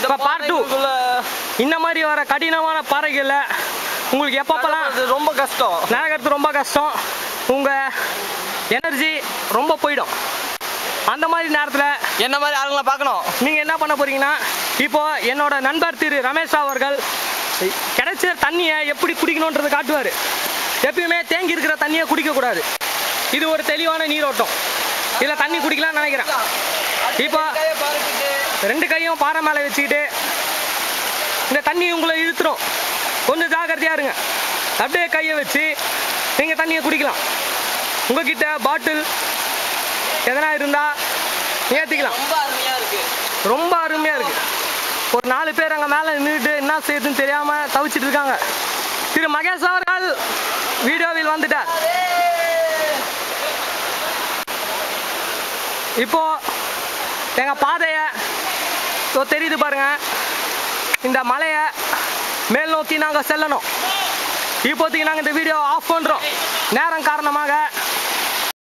இப்போ பார்ட் 2 இந்த மாதிரி வர கடினமான பாறைகளில் உங்களுக்கு எப்பப்பெல்லாம் ரொம்ப கஷ்டம், நடக்கிறது ரொம்ப கஷ்டம், உங்கள் எனர்ஜி ரொம்ப போயிடும். அந்த மாதிரி நேரத்தில் என்ன மாதிரி ஆளுங்களை பார்க்கணும். நீங்கள் என்ன பண்ண போகிறீங்கன்னா, இப்போது என்னோட நண்பர் திரு ரமேஷ் அவர்கள் கிடைச்ச தண்ணியை எப்படி குடிக்கணுன்றது காட்டுவார். எப்பயுமே தேங்கி இருக்கிற தண்ணியை குடிக்கக்கூடாது. இது ஒரு தெளிவான நீரோட்டம். இதில் தண்ணி குடிக்கலாம்னு நினைக்கிறேன். இப்போ 2 கையும் பாறை மேலே வச்சுக்கிட்டு இந்த தண்ணி உங்களை இழுத்துரும். கொஞ்சம் ஜாக்கிரதையாக இருங்க. அப்படியே கையை வச்சு நீங்கள் தண்ணியை குடிக்கலாம். உங்ககிட்ட பாட்டில் எதனா இருந்தால் ஏற்றிக்கலாம். ரொம்ப அருமையாக இருக்குது. ஒரு 4 பேர் அங்கே மேலே நின்றுட்டு என்ன செய்யுதுன்னு தெரியாமல் தவிச்சிட்டு இருக்காங்க. திரு மகேஷ் அவர்கள் வீடியோவில் வந்துட்டார். இப்போது எங்கள் பாதையை தெரியுது பாருங்கள். இந்த மலையை மேல் நோக்கி நாங்கள் செல்லணும். இப்போதைக்கு நாங்கள் இந்த வீடியோ ஆஃப் பண்ணுறோம். நேரம்